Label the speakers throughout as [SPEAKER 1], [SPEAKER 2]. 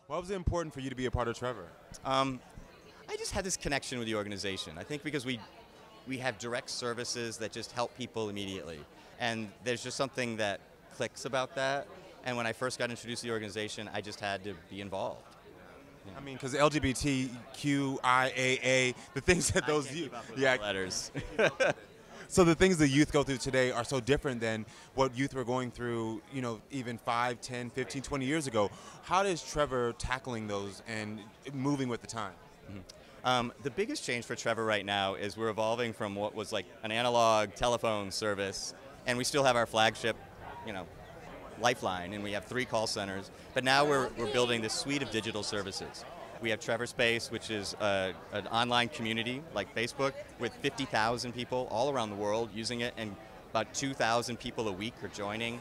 [SPEAKER 1] Why was it important for you to be a part of Trevor?
[SPEAKER 2] I just had this connection with the organization. I think because we have direct services that just help people immediately. And there's just something that clicks about that. And when I first got introduced to the organization, I just had to be involved. Yeah.
[SPEAKER 1] I mean, because LGBTQIAA, the things that those
[SPEAKER 2] letters.
[SPEAKER 1] So the things the youth go through today are so different than what youth were going through, you know, even 5, 10, 15, 20 years ago. How is Trevor tackling those and moving with the time?
[SPEAKER 2] The biggest change for Trevor right now is we're evolving from what was like an analog telephone service, and we still have our flagship, you know, Lifeline, and we have 3 call centers. But now we're building this suite of digital services. We have Trevor Space, which is an online community like Facebook with 50,000 people all around the world using it, and about 2,000 people a week are joining.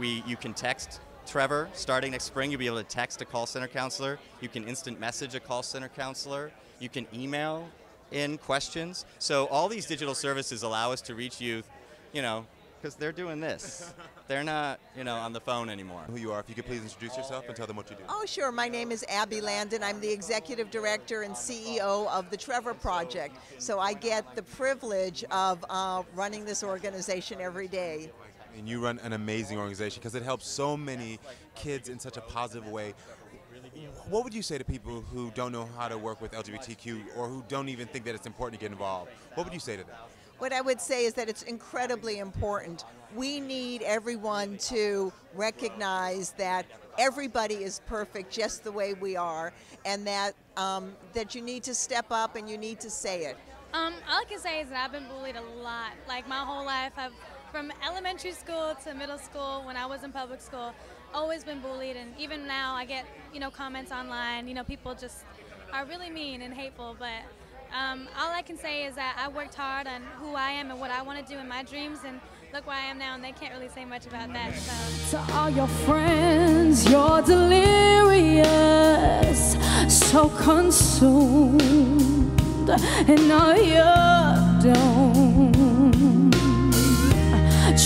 [SPEAKER 2] You can text Trevor. Starting next spring, you'll be able to text a call center counselor. You can instant message a call center counselor. You can email in questions. So all these digital services allow us to reach youth, you know, because they're doing this. They're not, you know, on the phone anymore.
[SPEAKER 1] Who you are, if you could please introduce yourself and tell them what you do.
[SPEAKER 3] Oh, sure. My name is Abby Landon. I'm the Executive Director and CEO of the Trevor Project. So I get the privilege of running this organization every day.
[SPEAKER 1] And you run an amazing organization because it helps so many kids in such a positive way. What would you say to people who don't know how to work with LGBTQ or who don't even think that it's important to get involved? What would you say to them?
[SPEAKER 3] What I would say is that it's incredibly important. We need everyone to recognize that everybody is perfect just the way we are, and that that you need to step up and you need to say it.
[SPEAKER 4] All I can say is that I've been bullied a lot. Like my whole life, from elementary school to middle school, when I was in public school, always been bullied, and even now I get, you know, comments online. You know, people just are really mean and hateful, but all I can say is that I worked hard on who I am and what I want to do in my dreams, and look where I am now, and they can't really say much about that. So.
[SPEAKER 5] To all your friends, you're delirious, so consumed, and now you don't.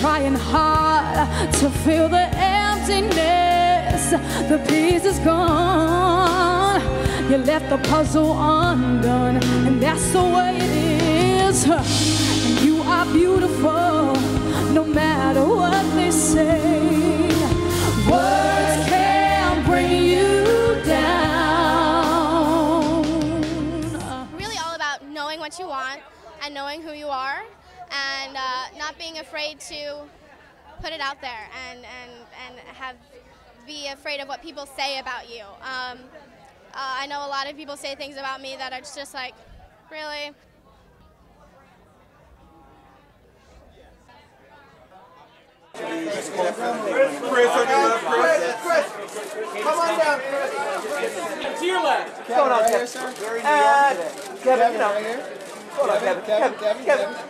[SPEAKER 5] Trying hard to fill the emptiness, the piece is gone. You left the puzzle undone, and that's the way it is. You are beautiful, no matter what they say. Words can't bring you down.
[SPEAKER 6] Really all about knowing what you want and knowing who you are, and not being afraid to put it out there and be afraid of what people say about you. I know a lot of people say things about me that are just like, really?
[SPEAKER 7] Criss, come on down, Criss. To your left. What's going on, Kevin? Sir? Kevin, you know. Right here. Hold on, Kevin,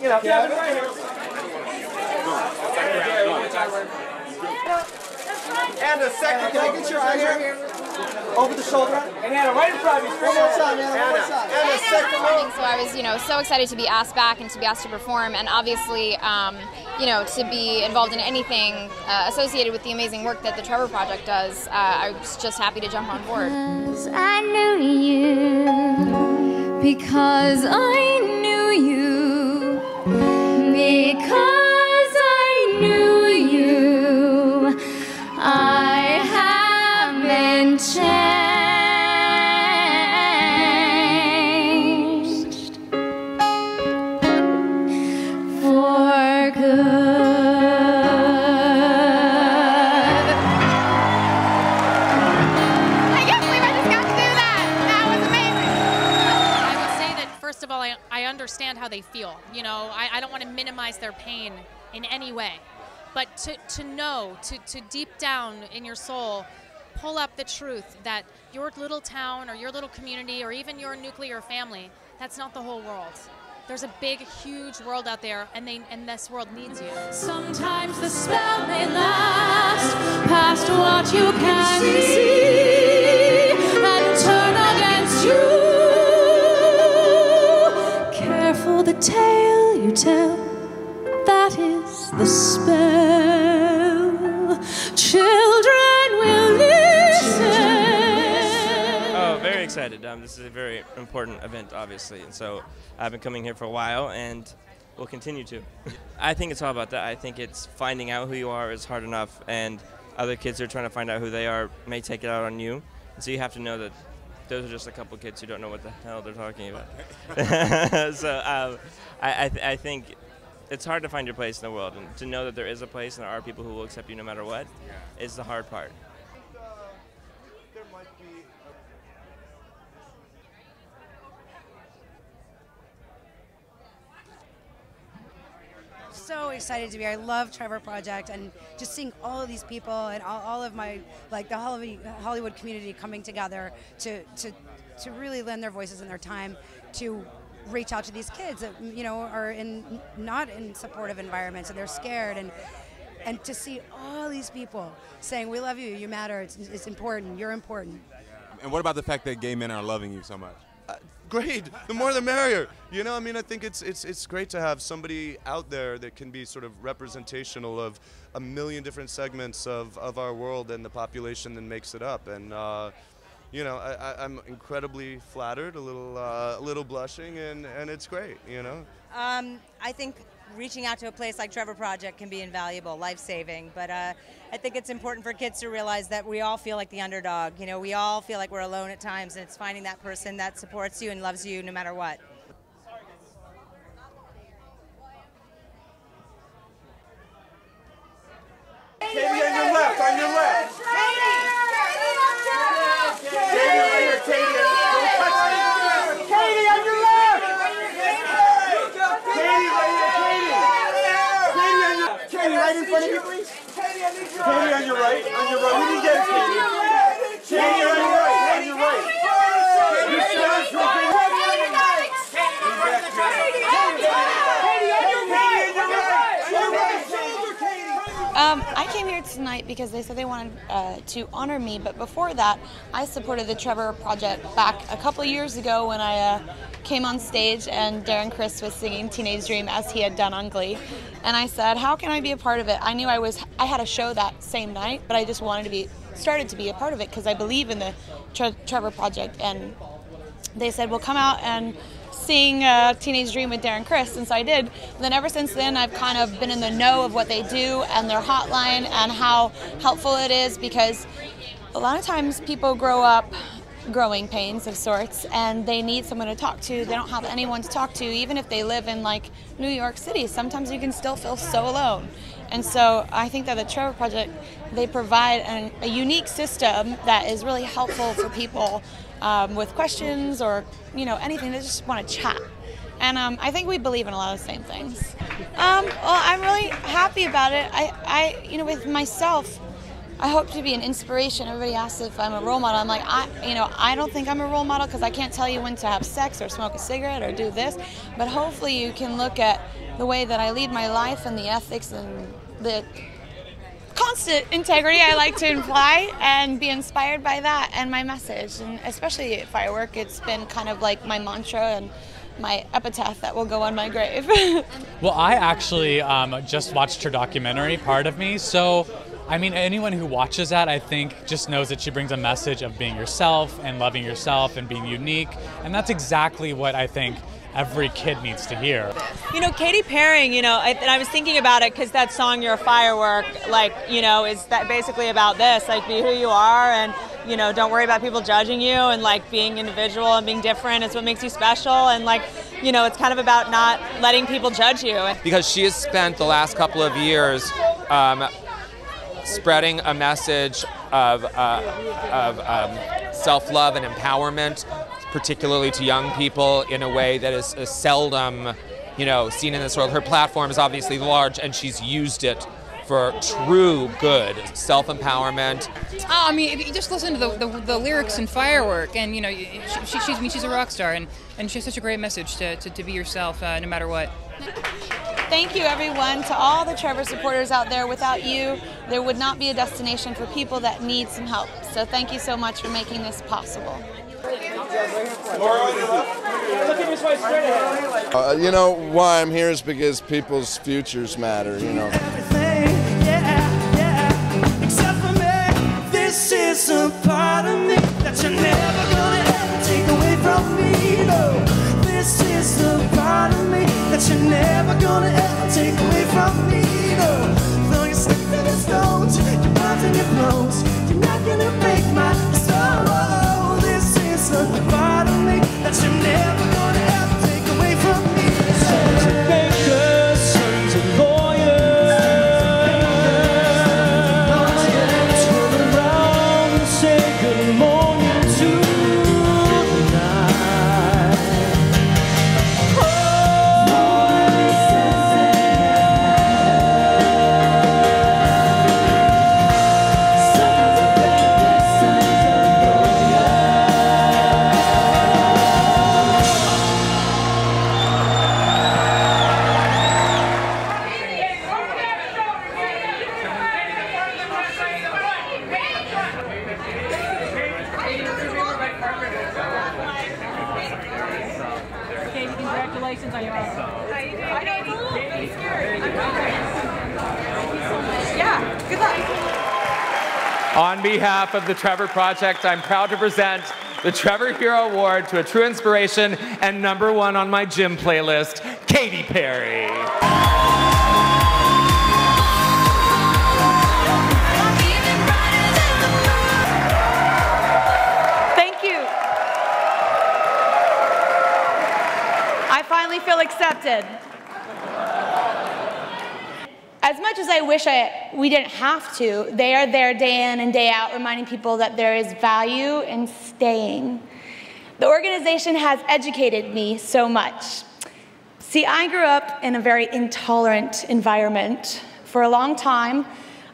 [SPEAKER 7] you know. Kevin, right here. And a second. Can I get your eye here? Over the shoulder. And Anna, right in front of you. One more time, Anna. One more time. And a second.
[SPEAKER 8] So I was, you know, so excited to be asked back and to be asked to perform, and obviously, you know, to be involved in anything associated with the amazing work that the Trevor Project does. I was just happy to jump on board.
[SPEAKER 5] I knew you because I knew you because I knew you. I haven't changed for good.
[SPEAKER 6] I can't believe I just got to do that. That was amazing.
[SPEAKER 9] I would say that, first of all, I understand how they feel. You know, I don't want to minimize their pain in any way. But to know, to deep down in your soul, pull up the truth that your little town or your little community or even your nuclear family, that's not the whole world. There's a big, huge world out there, and this world needs you.
[SPEAKER 5] Sometimes the spell may last past what you can see and turn against you. Careful the tale you tell, that is the spell. Children will listen.
[SPEAKER 10] excited. This is a very important event, obviously, and so I've been coming here for a while, and will continue to. I think it's all about that. I think it's finding out who you are is hard enough, and other kids who are trying to find out who they are may take it out on you. And so you have to know that those are just a couple kids who don't know what the hell they're talking about. So I think it's hard to find your place in the world, and to know that there is a place and there are people who will accept you no matter what is the hard part.
[SPEAKER 11] So excited to be here. I love Trevor Project, and just seeing all of these people and all of my, like, the Hollywood community coming together to really lend their voices and their time to reach out to these kids that, you know, are not in supportive environments, and they're scared, and to see all these people saying, we love you, you matter, it's important, you're important.
[SPEAKER 1] And what about the fact that gay men are loving you so much?
[SPEAKER 12] Great, the more the merrier. You know, I mean, I think it's great to have somebody out there that can be sort of representational of a million different segments of our world and the population that makes it up. And you know, I'm incredibly flattered, a little blushing, and it's great. You know.
[SPEAKER 13] I think reaching out to a place like Trevor Project can be invaluable, life-saving, but I think it's important for kids to realize that we all feel like the underdog. You know, we all feel like we're alone at times, and it's finding that person that supports you and loves you no matter what.
[SPEAKER 7] Katy, on your left, on your left. Katy, right here, Katy. Don't touch me. Katy, on your left. Katy, right here, Katy. Katy, right in front of you, please. Katy, on your right, on your right. We didn't get it, Katy. Katy, on your right, on your right. Your son's looking.
[SPEAKER 14] I came here tonight because they said they wanted to honor me, but before that, I supported the Trevor Project back a couple of years ago when I came on stage and Darren Criss was singing Teenage Dream as he had done on Glee, and I said, how can I be a part of it? I knew I had a show that same night, but I just started to be a part of it because I believe in the Trevor Project, and they said, well, come out and sing Teenage Dream with Darren Criss, and so I did. And then ever since then, I've kind of been in the know of what they do and their hotline and how helpful it is, because a lot of times people grow up growing pains of sorts and they need someone to talk to. They don't have anyone to talk to, even if they live in like New York City. Sometimes you can still feel so alone. And so I think that the Trevor Project, they provide a unique system that is really helpful for people with questions or, you know, anything. They just want to chat. And I think we believe in a lot of the same things. Well, I'm really happy about it. You know, with myself, I hope to be an inspiration. Everybody asks if I'm a role model. I'm like, I don't think I'm a role model because I can't tell you when to have sex or smoke a cigarette or do this. But hopefully you can look at the way that I lead my life and the ethics and the constant integrity I like to imply and be inspired by that and my message. And especially at Firework, it's been kind of like my mantra and my epitaph that will go on my grave.
[SPEAKER 15] Well, I actually just watched her documentary, Part of Me, so I mean, anyone who watches that, I think, just knows that she brings a message of being yourself and loving yourself and being unique, and that's exactly what I think every kid needs to hear.
[SPEAKER 16] You know, Katy Perry, you know, and I was thinking about it because that song, You're a Firework, like, you know, is that basically about this, like, be who you are and, you know, don't worry about people judging you, and like being individual and being different is what makes you special, and like, you know, it's kind of about not letting people judge you.
[SPEAKER 17] Because she has spent the last couple of years spreading a message of self-love and empowerment, particularly to young people, in a way that is seldom, you know, seen in this world. Her platform is obviously large, and she's used it for true good, self-empowerment.
[SPEAKER 18] I mean, if you just listen to the lyrics in Firework, and you know, she's a rock star, and she has such a great message to be yourself no matter what.
[SPEAKER 14] Thank you, everyone, to all the Trevor supporters out there. Without you, there would not be a destination for people that need some help. So thank you so much for making this possible.
[SPEAKER 19] You know, why I'm here is because people's futures matter, you know.
[SPEAKER 7] Except for me, this is a part of me that you're never gonna ever that you're never gonna ever take away from me. No, though you stick to the stones, your bombs and your blows, you're not gonna break my soul. This is a part of me that you're never gonna ever take away from me. Sons of bakers, sons of lawyers, turn around and say good morning to the night.
[SPEAKER 16] Congratulations on your honor. I know it's a little bit scary. Yeah, good luck.
[SPEAKER 17] On behalf of the Trevor Project, I'm proud to present the Trevor Hero Award to a true inspiration and #1 on my gym playlist, Katy Perry.
[SPEAKER 14] Thank you. I finally feel accepted. As much as I wish we didn't have to, they are there day in and day out reminding people that there is value in staying. The organization has educated me so much. See, I grew up in a very intolerant environment. For a long time,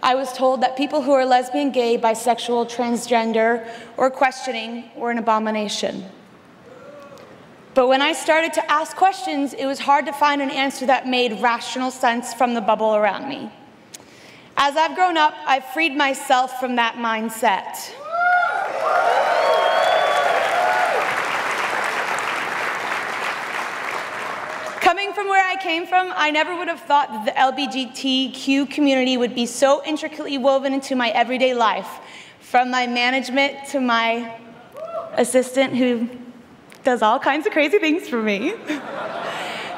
[SPEAKER 14] I was told that people who are lesbian, gay, bisexual, transgender, or questioning were an abomination. But when I started to ask questions, it was hard to find an answer that made rational sense from the bubble around me. As I've grown up, I've freed myself from that mindset. Coming from where I came from, I never would have thought that the LGBTQ community would be so intricately woven into my everyday life, from my management to my assistant who does all kinds of crazy things for me,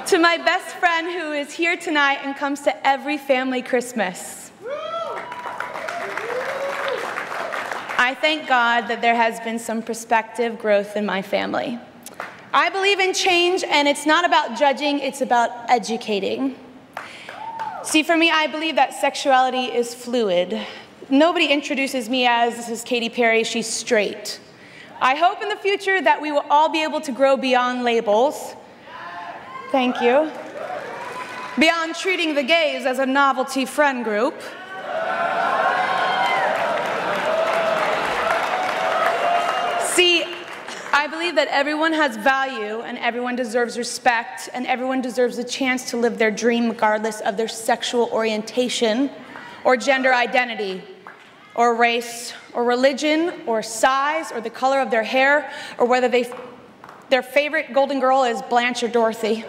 [SPEAKER 14] to my best friend who is here tonight and comes to every family Christmas. I thank God that there has been some perspective growth in my family. I believe in change, and it's not about judging, it's about educating. See, for me, I believe that sexuality is fluid. Nobody introduces me as, this is Katy Perry, she's straight. I hope in the future that we will all be able to grow beyond labels. Thank you. Beyond treating the gays as a novelty friend group. See, I believe that everyone has value and everyone deserves respect and everyone deserves a chance to live their dream regardless of their sexual orientation or gender identity, or race, or religion, or size, or the color of their hair, or whether their favorite Golden Girl is Blanche or Dorothy.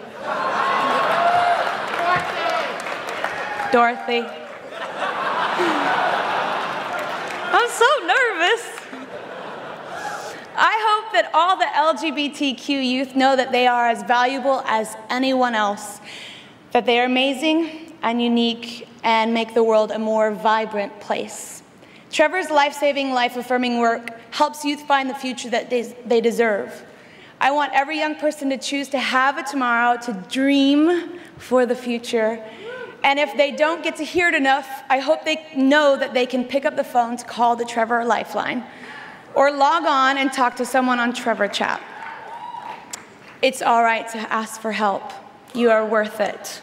[SPEAKER 14] Dorothy. I'm so nervous. I hope that all the LGBTQ youth know that they are as valuable as anyone else, that they are amazing and unique and make the world a more vibrant place. Trevor's life-saving, life-affirming work helps youth find the future that they deserve. I want every young person to choose to have a tomorrow, to dream for the future. And if they don't get to hear it enough, I hope they know that they can pick up the phone to call the Trevor Lifeline or log on and talk to someone on Trevor Chat. It's all right to ask for help. You are worth it.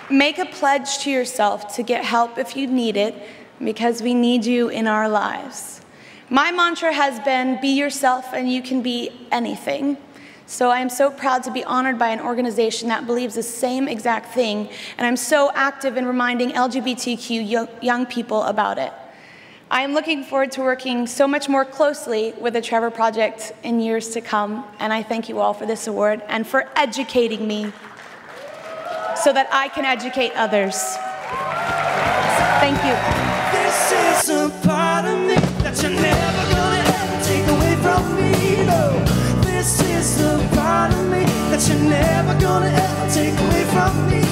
[SPEAKER 14] Make a pledge to yourself to get help if you need it, because we need you in our lives. My mantra has been, be yourself and you can be anything. So I am so proud to be honored by an organization that believes the same exact thing, and I'm so active in reminding LGBTQ young people about it. I am looking forward to working so much more closely with the Trevor Project in years to come, and I thank you all for this award and for educating me so that I can educate others. Thank you.
[SPEAKER 7] This is a part that you're never gonna ever take away from me.